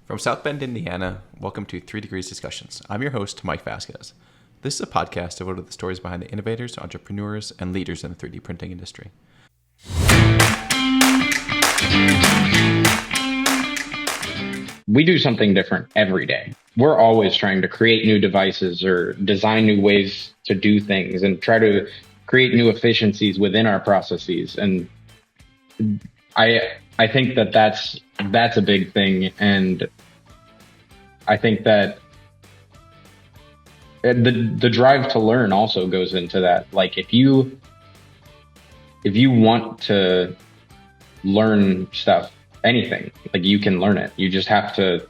From South Bend, Indiana, welcome to 3Degrees Discussions. I'm your host, Mike Vasquez. This is a podcast devoted to the stories behind the innovators, entrepreneurs, and leaders in the 3D printing industry. We do something different every day. We're always trying to create new devices or design new ways to do things and try to create new efficiencies within our processes. And I think that that's a big thing. And I think that the drive to learn also goes into that. Like if you want to learn stuff, anything, like you can learn it. You just have to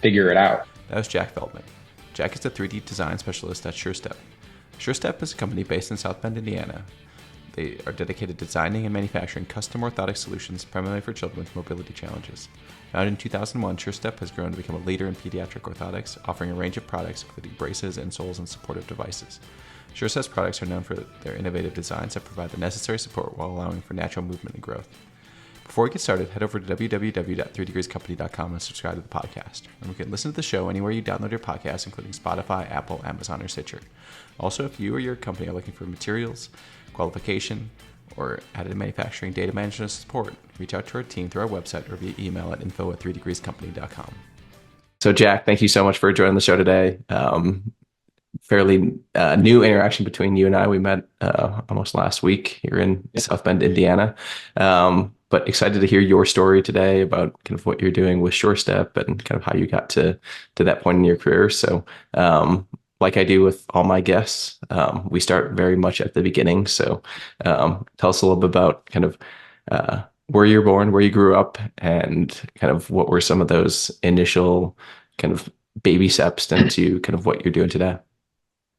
figure it out. That was Jack Veldman. Jack is a 3D design specialist at Surestep. Surestep is a company based in South Bend, Indiana. They are dedicated to designing and manufacturing custom orthotic solutions primarily for children with mobility challenges. Founded in 2001, Surestep has grown to become a leader in pediatric orthotics, offering a range of products including braces, insoles, and supportive devices. Surestep's products are known for their innovative designs that provide the necessary support while allowing for natural movement and growth. Before we get started, head over to www.3degreescompany.com and subscribe to the podcast. And we can listen to the show anywhere you download your podcast, including Spotify, Apple, Amazon, or Stitcher. Also, if you or your company are looking for materials, qualification, or additive manufacturing, data management support, reach out to our team through our website or via email at info@3degreescompany.com. So Jack, thank you so much for joining the show today. Fairly new interaction between you and I. We met almost last week here in South Bend, Indiana. But excited to hear your story today about kind of what you're doing with Surestep and kind of how you got to that point in your career. So like I do with all my guests, we start very much at the beginning. So tell us a little bit about kind of where you're born, where you grew up, and kind of what were some of those initial kind of baby steps into kind of what you're doing today.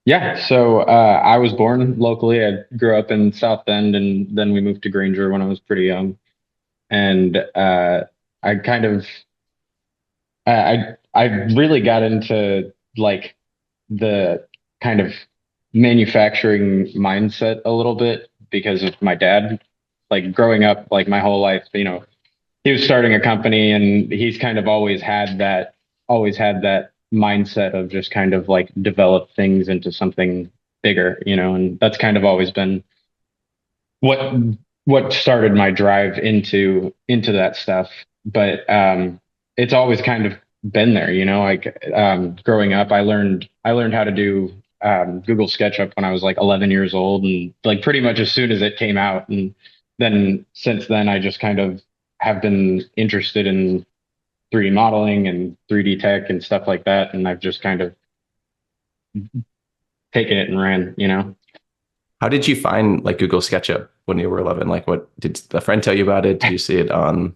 Yeah, so I was born locally. I grew up in South Bend, and then we moved to Granger when I was pretty young. And I kind of I really got into like the kind of manufacturing mindset a little bit because of my dad. Like growing up, like my whole life, he was starting a company, and he's kind of always had that mindset of just kind of like develop things into something bigger, and that's kind of always been what started my drive into that stuff. But it's always kind of been there, like growing up, I learned how to do Google SketchUp when I was like 11 years old, and like pretty much as soon as it came out. And then since then I just kind of have been interested in 3D modeling and 3D tech and stuff like that, and I've just kind of taken it and ran. How did you find like Google SketchUp when you were 11? Like, what did a friend tell you about it? Did you see it on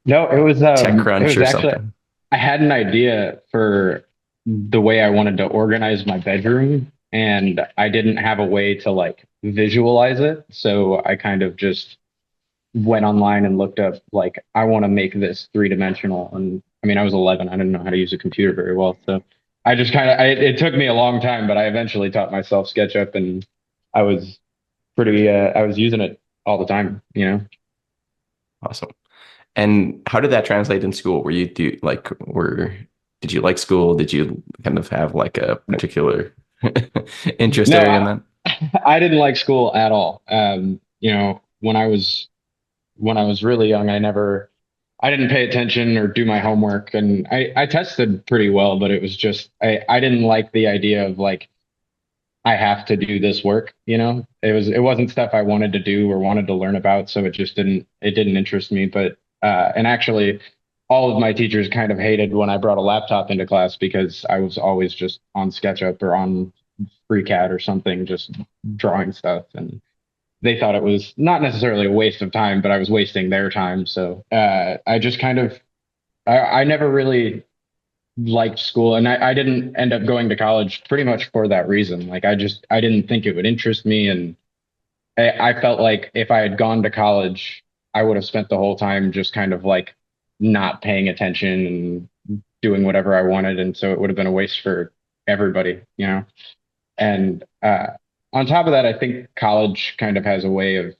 No, it was TechCrunch or actually, something? I had an idea for the way I wanted to organize my bedroom, and I didn't have a way to like visualize it. So I kind of just went online and looked up like I want to make this three-dimensional. And I mean, I was 11. I didn't know how to use a computer very well. So I just kind of it took me a long time, but I eventually taught myself SketchUp, and I was I was using it all the time. Awesome. And how did that translate in school? Did you like school? Did you kind of have like a particular interest No, area in that? I didn't like school at all. When I was really young, I didn't pay attention or do my homework, and I tested pretty well, but it was just I didn't like the idea of like I have to do this work. It wasn't stuff I wanted to do or wanted to learn about, so it didn't interest me. But and actually, all of my teachers kind of hated when I brought a laptop into class because I was always just on SketchUp or on FreeCAD or something, just drawing stuff, and they thought it was not necessarily a waste of time, but I was wasting their time. So I just kind of I never really liked school, and I didn't end up going to college pretty much for that reason. Like I didn't think it would interest me, and I felt like if I had gone to college, I would have spent the whole time just kind of like not paying attention and doing whatever I wanted, and so it would have been a waste for everybody. And on top of that, I think college kind of has a way of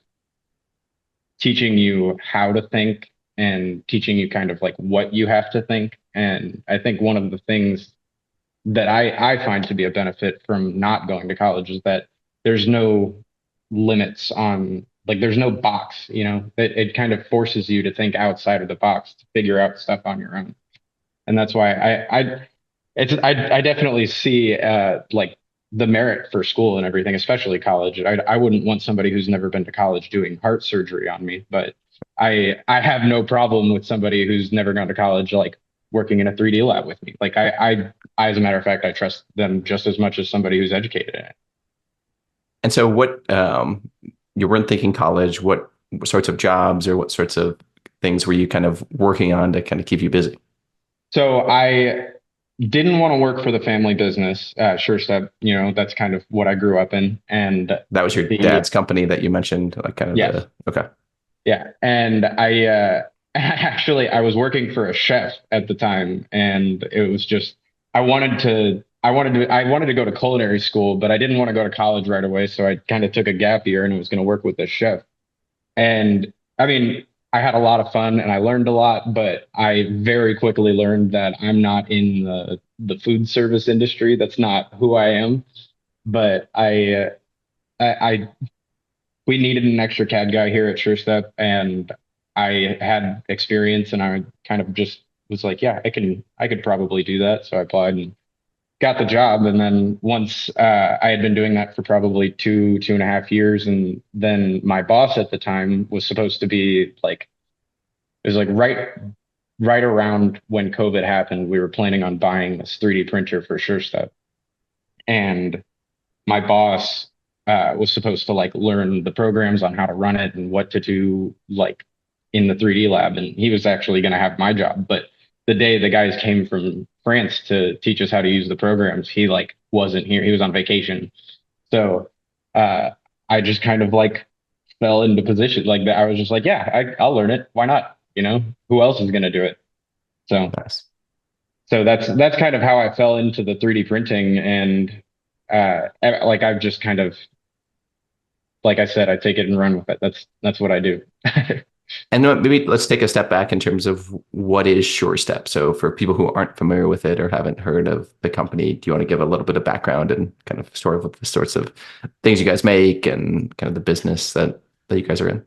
teaching you how to think and teaching you kind of like what you have to think. And I think one of the things that I find to be a benefit from not going to college is that there's no limits on, like, there's no box, it kind of forces you to think outside of the box to figure out stuff on your own. And that's why I definitely see like the merit for school and everything, especially college. I wouldn't want somebody who's never been to college doing heart surgery on me, but I have no problem with somebody who's never gone to college, like working in a 3D lab with me. Like as a matter of fact, I trust them just as much as somebody who's educated in it. And so what you weren't thinking college, what sorts of jobs or what sorts of things were you kind of working on to kind of keep you busy? So I didn't want to work for the family business, Surestep. That's kind of what I grew up in. And That was your the dad's company that you mentioned, like kind of yes, the okay. yeah. And I was working for a chef at the time, and it was just I wanted to go to culinary school, but I didn't want to go to college right away, so I kind of took a gap year and was going to work with a chef. And I mean, I had a lot of fun and I learned a lot, but I very quickly learned that I'm not in the food service industry. That's not who I am. But I we needed an extra CAD guy here at Surestep, and I had experience, and I kind of just was like, yeah, I could probably do that. So I applied and got the job. And then once I had been doing that for probably 2.5 years, and then my boss at the time was supposed to be like, it was like right around when COVID happened. We were planning on buying this 3D printer for Surestep, and my boss was supposed to like learn the programs on how to run it and what to do like in the 3D lab. And he was actually going to have my job. But the day the guys came from France to teach us how to use the programs, he like wasn't here. He was on vacation. So uh, I just kind of like fell into position like that. I was just like, yeah, I'll learn it. Why not? Who else is going to do it? So Nice. so that's kind of how I fell into the 3D printing. And like I've just kind of, like I said, I take it and run with it. That's what I do. And maybe let's take a step back in terms of what is SureStep. So for people who aren't familiar with it or haven't heard of the company, do you want to give a little bit of background and kind of sort of the sorts of things you guys make and kind of the business that you guys are in?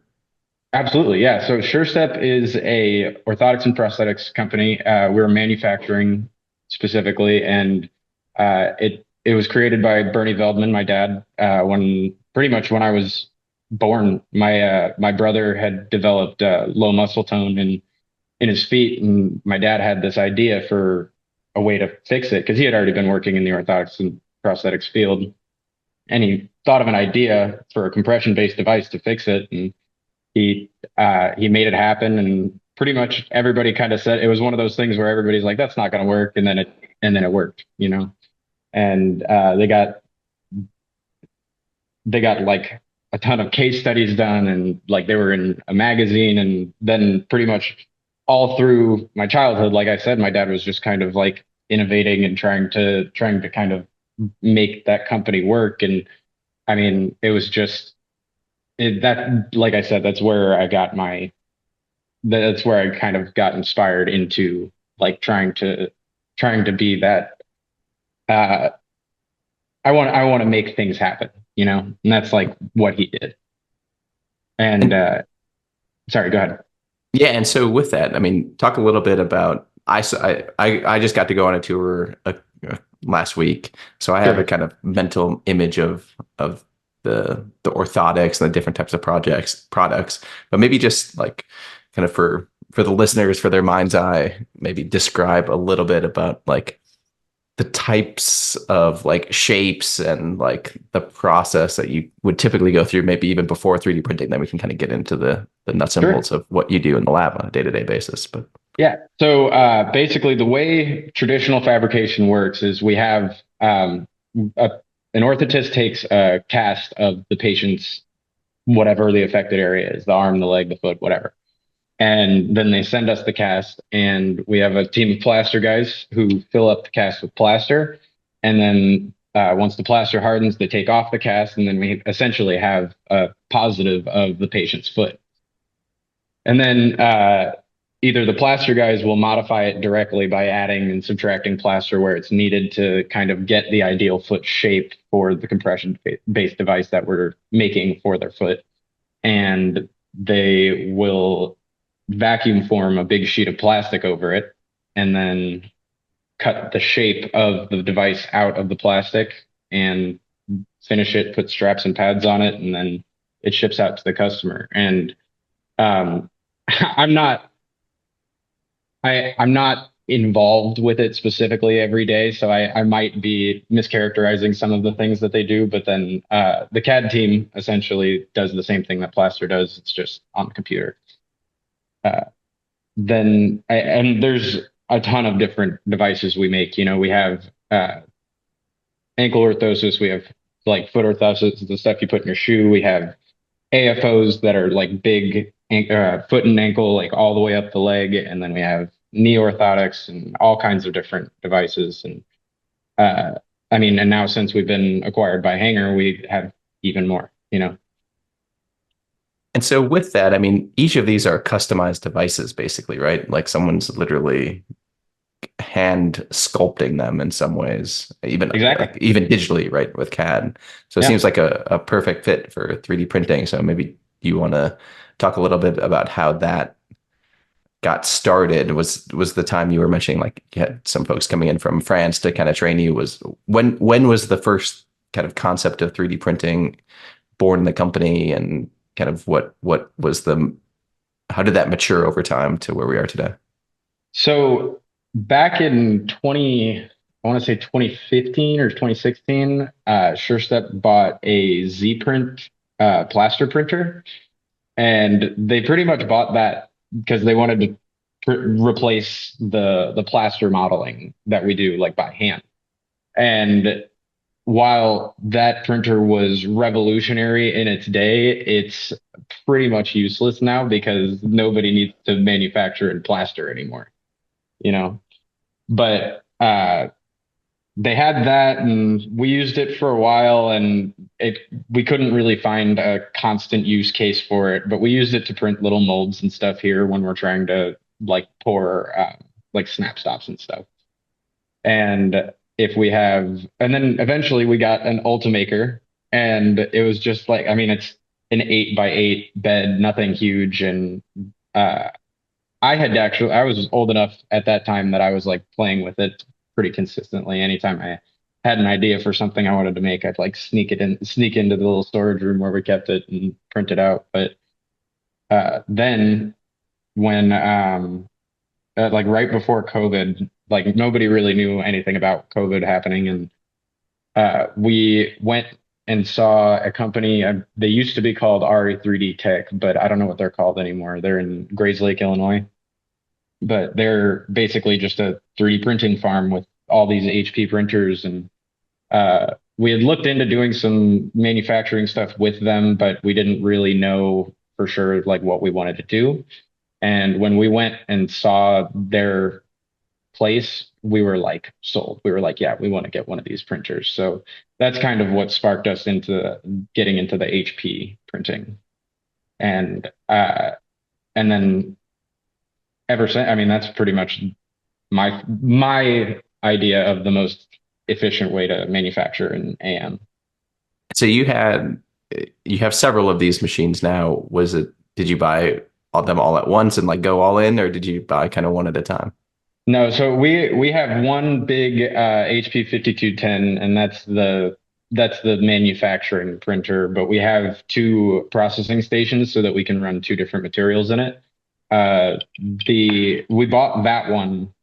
Absolutely, yeah. So Surestep is a orthotics and prosthetics company. We're manufacturing specifically, and it was created by Bernie Veldman, my dad. When pretty much when I was born, my brother had developed low muscle tone in his feet, and my dad had this idea for a way to fix it because he had already been working in the orthotics and prosthetics field, and he thought of an idea for a compression based device to fix it. And he made it happen, and pretty much everybody kind of said it was one of those things where everybody's like, that's not going to work, and then it worked. And they got like a ton of case studies done, and like they were in a magazine. And then pretty much all through my childhood, like I said, my dad was just kind of like innovating and trying to kind of make that company work. And I mean, it was just that, like I said, that's where I kind of got inspired into like trying to be that uh I want to make things happen, and that's like what he did. And And sorry, go ahead. yeah, and so with that, I mean, talk a little bit about I just got to go on a tour last week, so I have a Sure. kind of mental image of the orthotics and the different types of products, but maybe just like kind of for the listeners for their mind's eye, maybe describe a little bit about like the types of like shapes and like the process that you would typically go through, maybe even before 3D printing. Then we can kind of get into the nuts and Sure. bolts of what you do in the lab on a day-to-day basis. But Yeah. So basically, the way traditional fabrication works is we have a, an orthotist takes a cast of the patient's whatever the affected area is, the arm, the leg, the foot, whatever. And then they send us the cast, and we have a team of plaster guys who fill up the cast with plaster. And then once the plaster hardens, they take off the cast, and then we essentially have a positive of the patient's foot. And then either the plaster guys will modify it directly by adding and subtracting plaster where it's needed to kind of get the ideal foot shape for the compression based device that we're making for their foot. And they will vacuum form a big sheet of plastic over it and then cut the shape of the device out of the plastic and finish it, put straps and pads on it, and then it ships out to the customer. And um, I'm not I'm not involved with it specifically every day, so I might be mischaracterizing some of the things that they do. But then the CAD team essentially does the same thing that Plaster does. It's just on the computer. Uh, and there's a ton of different devices we make. You know, we have ankle orthosis, we have like foot orthosis, the stuff you put in your shoe. We have AFOs that are like big foot and ankle, like all the way up the leg, and then we have knee orthotics and all kinds of different devices. And uh, I mean, and now since we've been acquired by Hanger, we have even more. You know, And so with that, I mean, each of these are customized devices, basically, right? Like someone's literally hand sculpting them in some ways, even exactly. like even digitally, right, with CAD. So it Yeah. seems like a perfect fit for 3D printing. So maybe you want to talk a little bit about how that got started. Was the time you were mentioning like you had some folks coming in from France to kind of train you? Was when was the first kind of concept of 3D printing born in the company, and kind of what was the how did that mature over time to where we are today? So back in 20, I want to say 2015 or 2016, Surestep bought a Z print plaster printer. And they pretty much bought that because they wanted to replace the plaster modeling that we do like by hand. And while that printer was revolutionary in its day, it's pretty much useless now because nobody needs to manufacture in plaster anymore, you know. But they had that and we used it for a while and it we couldn't really find a constant use case for it, but we used it to print little molds and stuff here when we're trying to like pour like snap stops and stuff. And if we have and then eventually we got an Ultimaker and it was just like I mean it's an 8x8 bed, nothing huge. And uh I was old enough at that time that I was like playing with it pretty consistently. Anytime I had an idea for something I wanted to make, I'd like sneak into the little storage room where we kept it and print it out. But then when like right before COVID, like nobody really knew anything about COVID happening, and we went and saw a company. They used to be called RE3D Tech, but I don't know what they're called anymore. They're in Grays Lake, Illinois, but they're basically just a 3D printing farm with all these HP printers. And we had looked into doing some manufacturing stuff with them, but we didn't really know for sure like what we wanted to do. And when we went and saw their place, we were like sold. We were like, yeah, we want to get one of these printers. So that's kind of what sparked us into getting into the HP printing. And and then ever since, I mean, that's pretty much my idea of the most efficient way to manufacture an AM. So you have several of these machines now. Was it did you buy all them all at once and like go all in, or did you buy kind of one at a time? No, so we have one big HP 5210, and that's the manufacturing printer, but we have two processing stations so that we can run two different materials in it. The we bought that one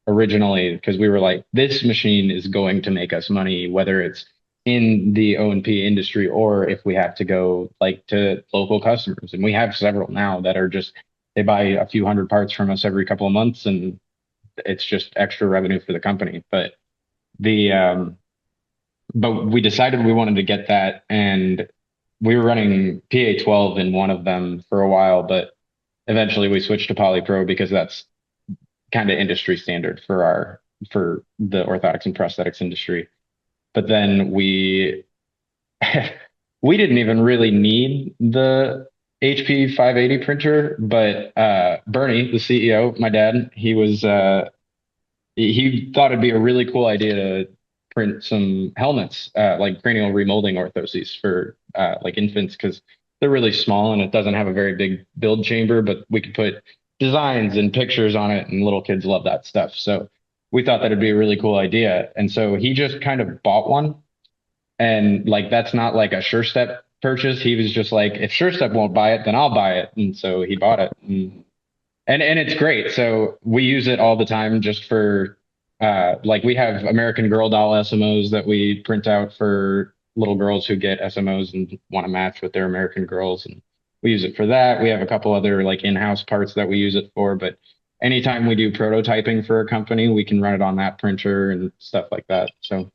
originally because we were like, this machine is going to make us money, whether it's in the O&P industry or if we have to go like to local customers. And we have several now that are just they buy a few hundred parts from us every couple of months, and it's just extra revenue for the company. The but we decided we wanted to get that, and we were running PA12 in one of them for a while, but eventually we switched to PolyPro because that's kind of industry standard for for the orthotics and prosthetics industry. But then we we didn't even really need the HP 580 printer, but Bernie, the CEO, my dad, he thought it'd be a really cool idea to print some helmets, like cranial remolding orthoses for like infants, because they're really small and it doesn't have a very big build chamber, but we could put designs and pictures on it, and little kids love that stuff. So we thought that'd be a really cool idea. And so he just kind of bought one. And like that's not like a Surestep purchase. He was just like, if Surestep won't buy it, then I'll buy it. And so he bought it. And it's great. So we use it all the time just for like we have American Girl doll SMOs that we print out for little girls who get SMOs and want to match with their American Girls. And we use it for that. We have a couple other like in-house parts that we use it for, but anytime we do prototyping for a company, we can run it on that printer and stuff like that. So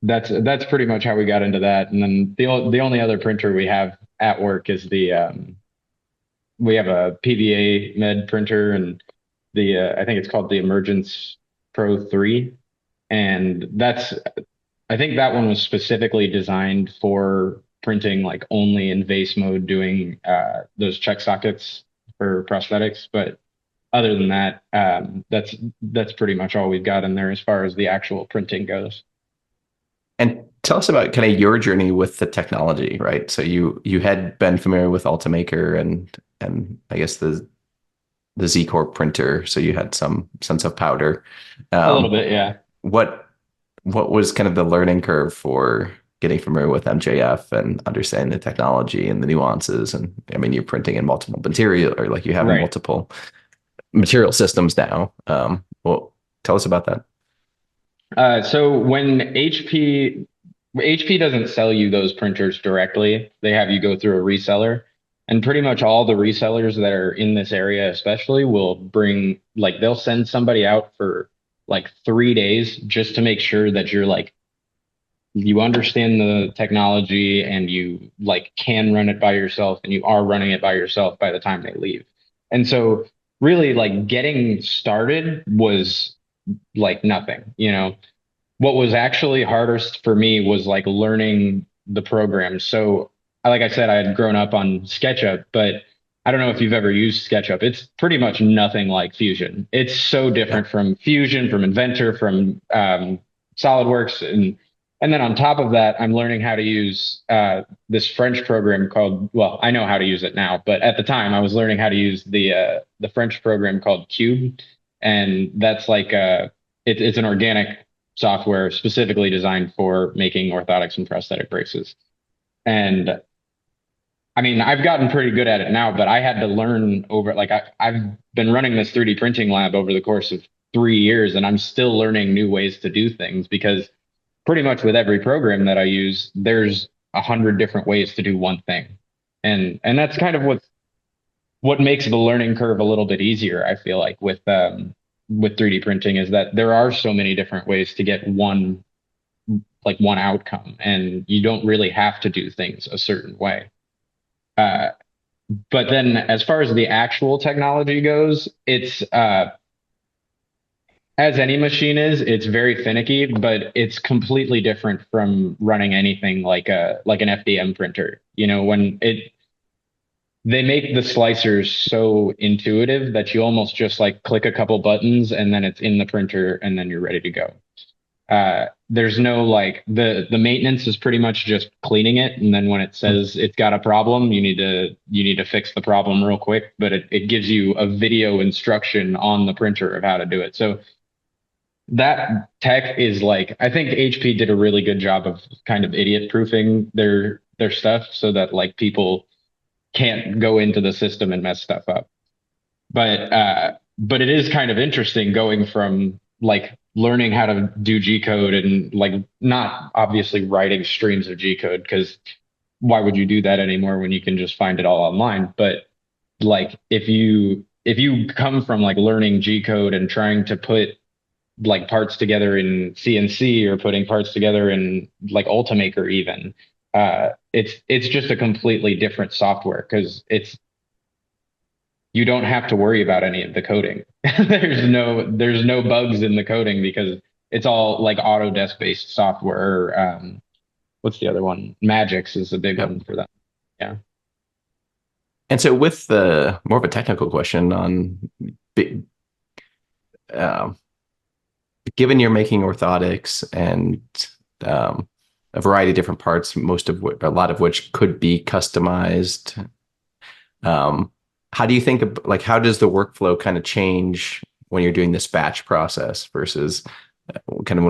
that's pretty much how we got into that. And then the only other printer we have at work is the we have a PVA med printer, and the I think it's called the Emergence Pro 3, and that's I think that one was specifically designed for printing like only in vase mode, doing those check sockets for prosthetics. But other than that, that's pretty much all we've got in there as far as the actual printing goes. And tell us about kind of your journey with the technology, right? So you had been familiar with Ultimaker and I guess the Z Corp printer, so you had some sense of powder. A little Um, bit, yeah. what what was kind of the learning curve for getting familiar with MJF and understanding the technology and the nuances? And I mean, you're printing in multiple material, or like you have Right. multiple material systems now. Well, tell us about that. So when HP doesn't sell you those printers directly, they have you go through a reseller. And pretty much all the resellers that are in this area, especially, will bring like they'll send somebody out for like 3 days just to make sure that you're like you understand the technology and you like can run it by yourself and you are running it by yourself by the time they leave. And so really like getting started was like nothing, you know. What was actually hardest for me was like learning the program. So, like I said, I had grown up on SketchUp, but I don't know if you've ever used SketchUp. It's pretty much nothing like Fusion. It's so Yeah. different from Fusion, from Inventor, from SolidWorks, and then on top of that, I'm learning how to use this French program called. Well, I know how to use it now, but at the time, I was learning how to use the French program called Cube, and that's like it's an organic software specifically designed for making orthotics and prosthetic braces. And I mean, I've gotten pretty good at it now, but I had to learn over like I've been running this 3D printing lab over the course of 3 years, and I'm still learning new ways to do things because pretty much with every program that I use, there's 100 different ways to do one thing. And that's kind of what makes the learning curve a little bit easier, I feel like, with 3D printing is that there are so many different ways to get one outcome, and you don't really have to do things a certain way. Uh, but then as far as the actual technology goes, it's as any machine is, it's very finicky, but it's completely different from running anything like an FDM printer. You know, when it they make the slicers so intuitive that you almost just like click a couple buttons and then it's in the printer and then you're ready to go. There's no like the maintenance is pretty much just cleaning it, and then when it says it's got a problem, you need to fix the problem real quick. But it gives you a video instruction on the printer of how to do it. So that tech is like I think HP did a really good job of kind of idiot proofing their stuff so that like people can't go into the system and mess stuff up. But it is kind of interesting going from like learning how to do G code and like not obviously writing streams of G code because why would you do that anymore when you can just find it all online? But like if you come from like learning G code and trying to put like parts together in CNC or putting parts together in like Ultimaker even, it's just a completely different software because you don't have to worry about any of the coding. There's no bugs in the coding because it's all like Autodesk based software. What's the other one? Magix is the big Yep. one for that. Yeah. And so with the more of a technical question on bi- um, given you're making orthotics and um, a variety of different parts, most of a lot of which could be customized, um, how do you think like how does the workflow kind of change when you're doing this batch process versus kind of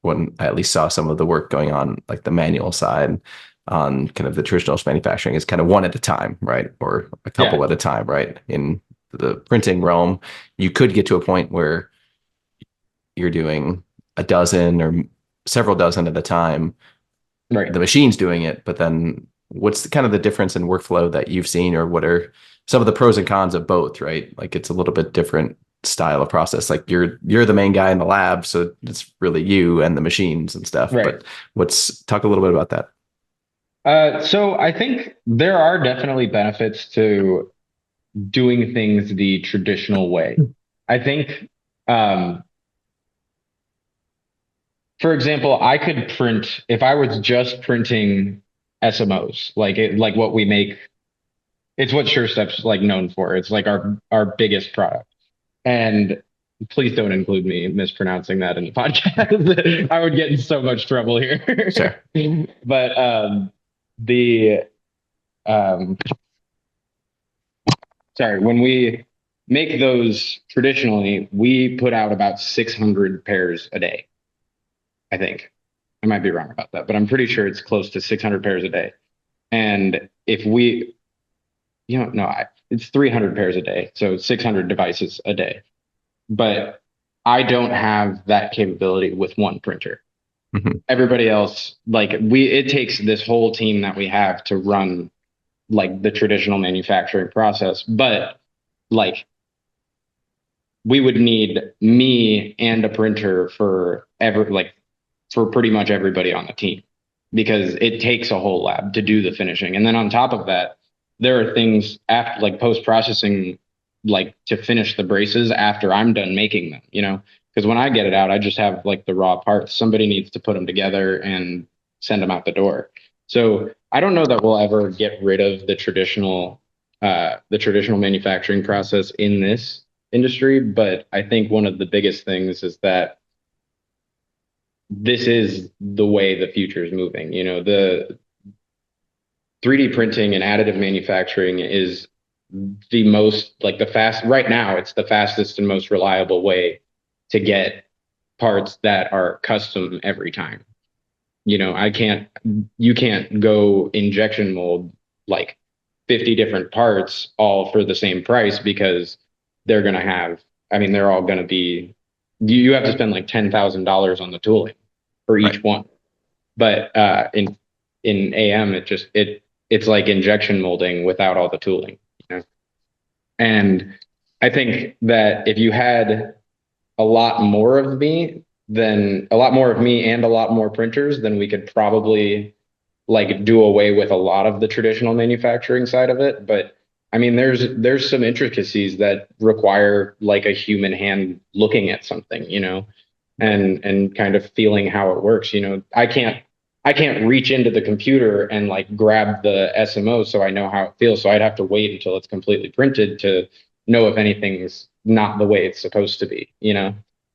when I at least saw some of the work going on like the manual side on kind of the traditional manufacturing is kind of one at a time, right? Or a couple Yeah, at a time, right? In the printing realm, you could get to a point where you're doing a dozen or several dozen at a time. right. The machine's doing it, but then what's kind of the difference in workflow that you've seen, or what are some of the pros and cons of both, right? Like it's a little bit different style of process. Like you're the main guy in the lab, so it's really you and the machines and stuff. Right. But let's talk a little bit about that. So I think there are definitely benefits to doing things the traditional way. I think, um, for example, I could print if I was just printing SMOs, like what we make. It's what Surestep's like known for. It's like our biggest product. And please don't include me mispronouncing that in the podcast. I would get in so much trouble Sure. here. But the um, sorry, when we make those traditionally, we put out about 600 pairs a day. I think I might be wrong about that, but I'm pretty sure it's close to 600 pairs a day. And if we, no, it's 300 pairs a day, so 600 devices a day. But I don't have that capability with one printer. Mhm. Everybody else, it takes this whole team that we have to run like the traditional manufacturing process. But like we would need me and a printer for pretty much everybody on the team because it takes a whole lab to do the finishing. And then on top of that, there are things after like post processing, like to finish the braces after I'm done making them, because when I get it out, I just have like the raw parts. Somebody needs to put them together and send them out the door. So I don't know that we'll ever get rid of the traditional manufacturing process in this industry, but I think one of the biggest things is that this is the way the future is moving. The 3D printing and additive manufacturing is the most like the fast right now, it's the fastest and most reliable way to get parts that are custom every time. You can't go injection mold like 50 different parts all for the same price because they're going to have, I mean, they're all going to be, you have to spend like $10,000 on the tooling for Right. each one. But in AM, it's like injection molding without all the tooling, you know? And I think that if you had a lot more of me, then a lot more of me and a lot more printers, then we could probably like do away with a lot of the traditional manufacturing side of it. But I mean, there's some intricacies that require like a human hand looking at something, Right. and kind of feeling how it works. I can't reach into the computer and like grab the SMO so I know how it feels. So I'd have to wait until it's completely printed to know if anything's not the way it's supposed to be.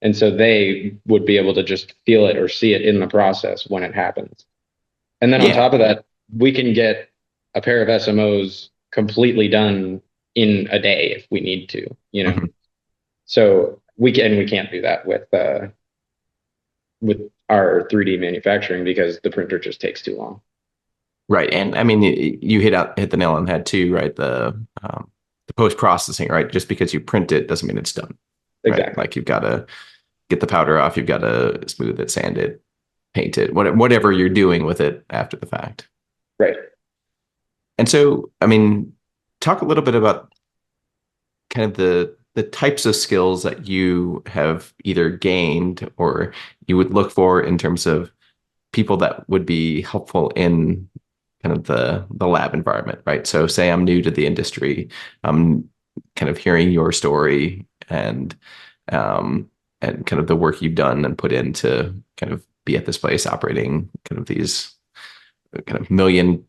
And so they would be able to just feel it or see it in the process when it happens. And then on Yeah. top of that, we can get a pair of SMOs completely done in a day if we need to. Mhm. So we can't do that with our 3D manufacturing because the printer just takes too long. Right. And I mean, you hit the nail on the head too, right? The post processing, right? Just because you print it doesn't mean it's done, right? Exactly. Like you've got to get the powder off, you've got to smooth it, sand it, paint it, whatever you're doing with it after the fact. Right. And so, I mean, talk a little bit about kind of the types of skills that you have either gained or you would look for in terms of people that would be helpful in kind of the lab environment, right? So say I'm new to the industry, I'm kind of hearing your story and kind of the work you've done and put in to kind of be at this place operating kind of these kind of $1 million+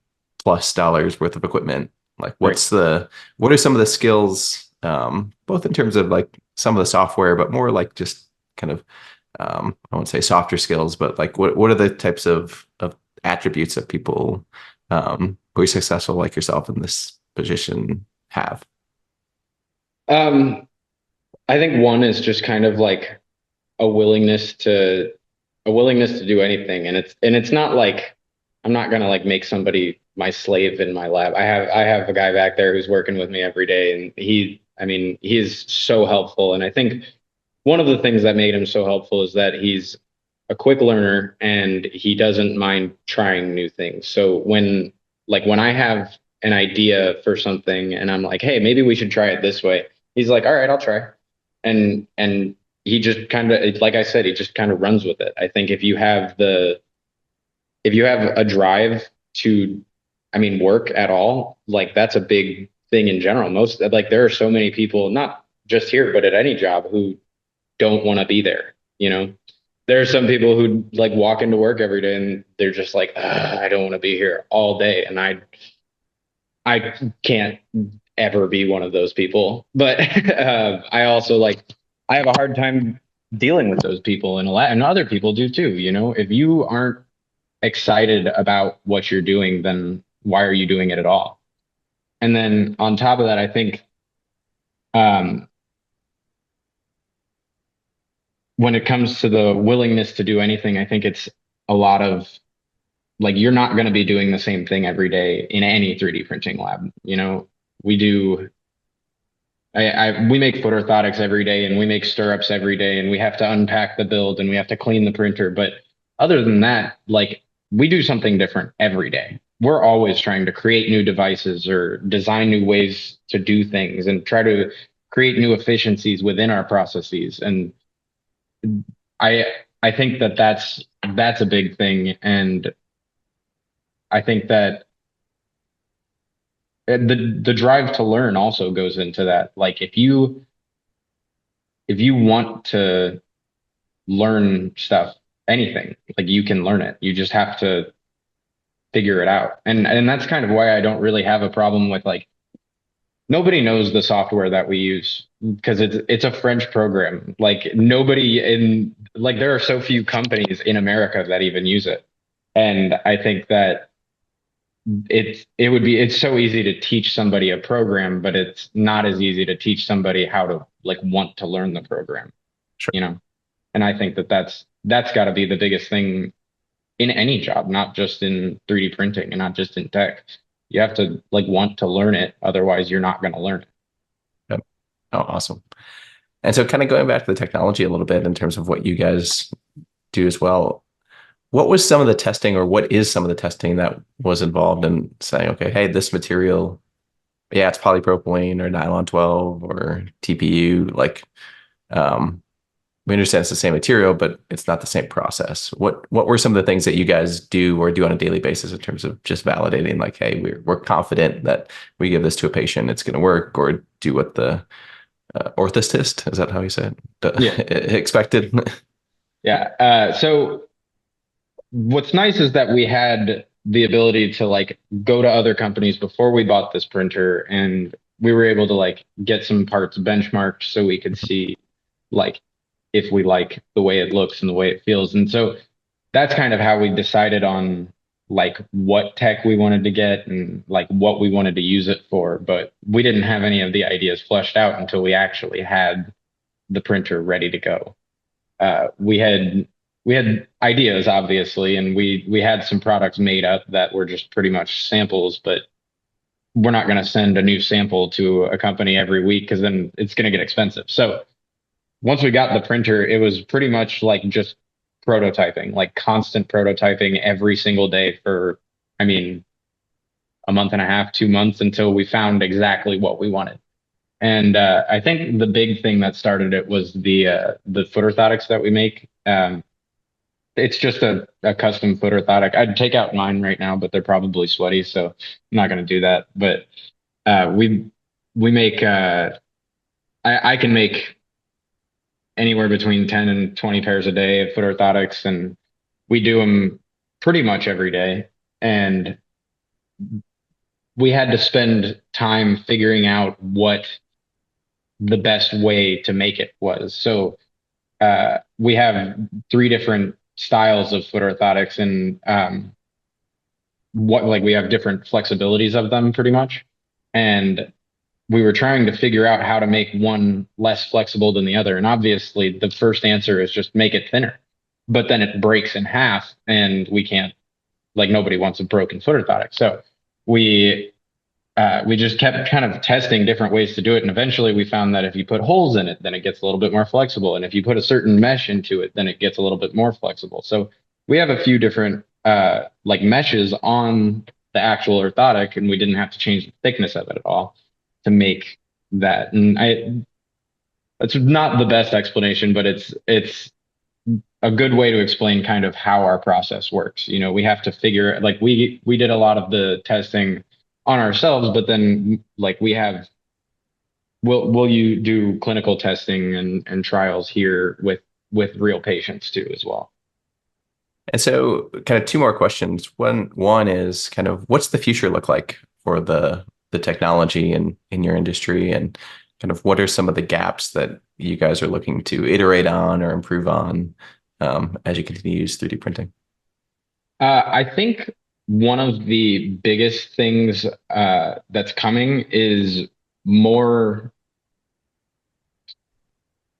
worth of equipment. Like, Right. what are some of the skills, both in terms of like some of the software, but more like just kind of, I won't say softer skills, but like what are the types of attributes that people who are successful like yourself in this position have? Um, I think one is just kind of like a willingness to a willingness to do anything, and it's not like I'm not gonna like make somebody my slave in my lab. I have a guy back there who's working with me every day, and I mean he is so helpful. And I think one of the things that made him so helpful is that he's a quick learner and he doesn't mind trying new things. So when I have an idea for something and I'm like, hey, maybe we should try it this way, he's like, all right, I'll try. And he just kind of, like I said, he just kind of runs with it. I think if you have a drive to, I mean, work at all, like that's a big thing in general. Most like there are so many people, not just here, but at any job who don't want to be there. You know, there are some people who like walk into work every day and they're just like, I don't want to be here all day. And I can't ever be one of those people. But I also like, I have a hard time dealing with those people and and other people do too. You know, if you aren't excited about what you're doing, then why are you doing it at all? And then on top of that, I think um, when it comes to the willingness to do anything, I think it's a lot of like you're not going to be doing the same thing every day in any 3D printing lab. You know, we do we make foot orthotics every day and we make stirrups every day and we have to unpack the build and we have to clean the printer. But other than that, like we do something different every day. We're always trying to create new devices or design new ways to do things and try to create new efficiencies within our processes. And I I think that that's a big thing. And I think that the drive to learn also goes into that. Like if you want to learn stuff, anything, like you can learn it. You just have to figure it out. And that's kind of why I don't really have a problem with like nobody knows the software that we use because it's a French program. Like nobody in like there are so few companies in America that even use it. And I think that it's so easy to teach somebody a program, but it's not as easy to teach somebody how to like want to learn the program, Sure. you know? And I think that that's got to be the biggest thing in any job, not just in 3D printing and not just in tech. You have to like want to learn it, otherwise you're not going to learn it. Yep. Oh, awesome. And so kind of going back to the technology a little bit in terms of what you guys do as well. What was some of the testing or what is some of the testing that was involved in saying, okay, hey, this material, yeah, it's polypropylene or nylon 12 or TPU, like um, we understand it's the same material, but it's not the same process. What were some of the things that you guys do or do on a daily basis in terms of just validating, like, hey, we're confident that we give this to a patient, it's going to work, or do what the orthotist, is that how you say it? Yeah. Expected? Yeah. So what's nice is that we had the ability to like go to other companies before we bought this printer and we were able to like get some parts benchmarked so we could see like if we like the way it looks and the way it feels. And so that's kind of how we decided on like what tech we wanted to get and like what we wanted to use it for. But we didn't have any of the ideas fleshed out until we actually had the printer ready to go. We had ideas obviously, and we had some products made up that were just pretty much samples, but we're not going to send a new sample to a company every week because then it's going to get expensive. So once we got the printer, it was pretty much like just prototyping, like constant prototyping every single day for, I mean, a month and a half, 2 months until we found exactly what we wanted. And I think the big thing that started it was the foot orthotics that we make. It's just a custom foot orthotic. I'd take out mine right now, but they're probably sweaty, so I'm not going to do that. But we make I can make anywhere between 10 and 20 pairs a day of foot orthotics, and we do them pretty much every day. And we had to spend time figuring out what the best way to make it was. So we have three different styles of foot orthotics, and what like we have different flexibilities of them pretty much. And we were trying to figure out how to make one less flexible than the other. And obviously, the first answer is just make it thinner, but then it breaks in half, and we can't, like, nobody wants a broken foot orthotic. So we we just kept kind of testing different ways to do it. And eventually we found that if you put holes in it, then it gets a little bit more flexible. And if you put a certain mesh into it, then it gets a little bit more flexible. So we have a few different like meshes on the actual orthotic, and we didn't have to change the thickness of it at all to make that. And that's not the best explanation, but it's a good way to explain kind of how our process works. You know, we have to figure, like, we did a lot of the testing on ourselves, but then like we have, will you do clinical testing and trials here with real patients too as well? And so kind of two more questions. One is kind of what's the future look like for the technology in your industry, and kind of what are some of the gaps that you guys are looking to iterate on or improve on as you continue to use 3D printing? I think one of the biggest things that's coming is more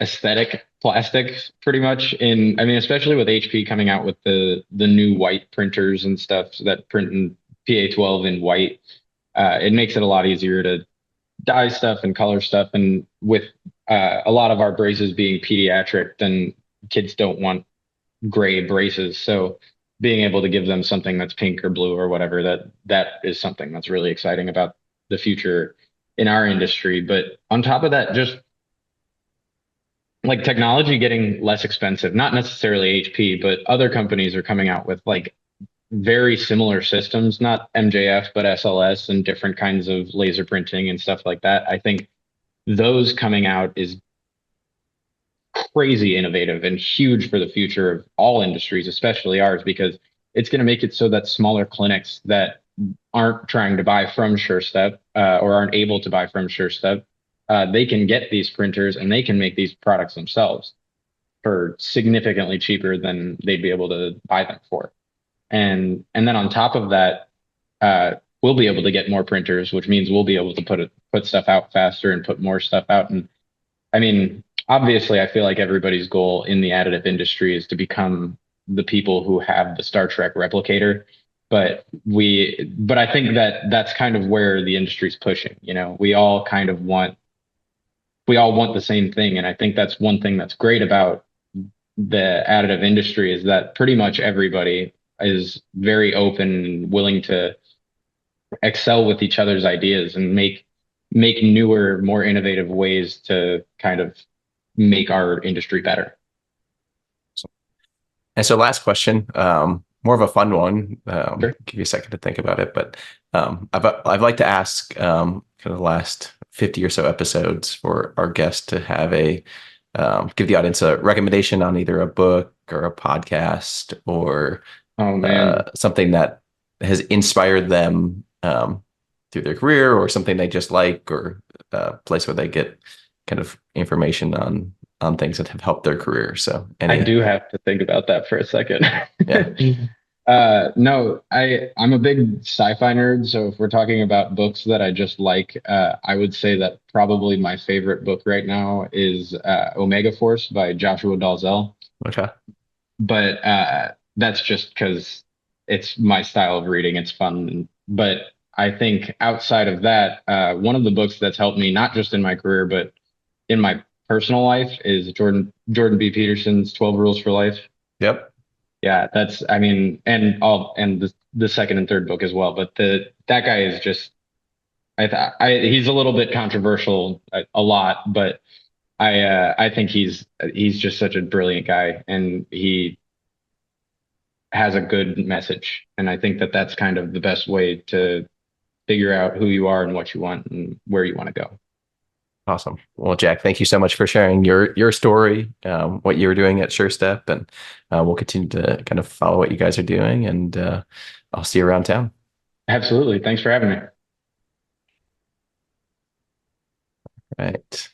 aesthetic plastics, pretty much. In, I mean, especially with HP coming out with the new white printers and stuff that print in PA12 in white, it makes it a lot easier to dye stuff and color stuff. And with a lot of our braces being pediatric, then kids don't want gray braces. So being able to give them something that's pink or blue or whatever, that is something that's really exciting about the future in our industry. But on top of that, just like technology getting less expensive, not necessarily HP, but other companies are coming out with like very similar systems, not MJF, but SLS and different kinds of laser printing and stuff like that. I think those coming out is crazy innovative and huge for the future of all industries, especially ours, because it's going to make it so that smaller clinics that aren't trying to buy from Surestep or aren't able to buy from Surestep, they can get these printers and they can make these products themselves for significantly cheaper than they'd be able to buy them for. And then on top of that, we'll be able to get more printers, which means we'll be able to put stuff out faster and put more stuff out. And I mean, obviously, I feel like everybody's goal in the additive industry is to become the people who have the Star Trek replicator. But I think that that's kind of where the industry's pushing. You know, we all want the same thing. And I think that's one thing that's great about the additive industry is that pretty much everybody is very open and willing to excel with each other's ideas and make newer, more innovative ways to kind of make our industry better. And so last question, more of a fun one. Sure. Give you a second to think about it, but I'd like to ask kind of the last 50 or so episodes for our guests to have give the audience a recommendation on either a book or a podcast or Oh man. something that has inspired them through their career, or something they just like, or a place where they get kind of information on things that have helped their career. So I any, do have to think about that for a second. yeah, No, I'm a big sci-fi nerd, so if we're talking about books that I just like, I would say that probably my favorite book right now is Omega Force by Joshua Dalzell. okay, But that's just because it's my style of reading. It's fun. But I think outside of that, one of the books that's helped me not just in my career, but in my personal life is Jordan B. Peterson's 12 Rules for Life. yep, Yeah, that's, I mean, and the second and third book as well. But that guy is just, he's a little bit controversial a lot, but I think he's just such a brilliant guy, and he has a good message. And I think that that's kind of the best way to figure out who you are and what you want and where you want to go. awesome. Well, Jack, thank you so much for sharing your story, what you're doing at Surestep, and we'll continue to kind of follow what you guys are doing, and I'll see you around town. Absolutely. Thanks for having me. right.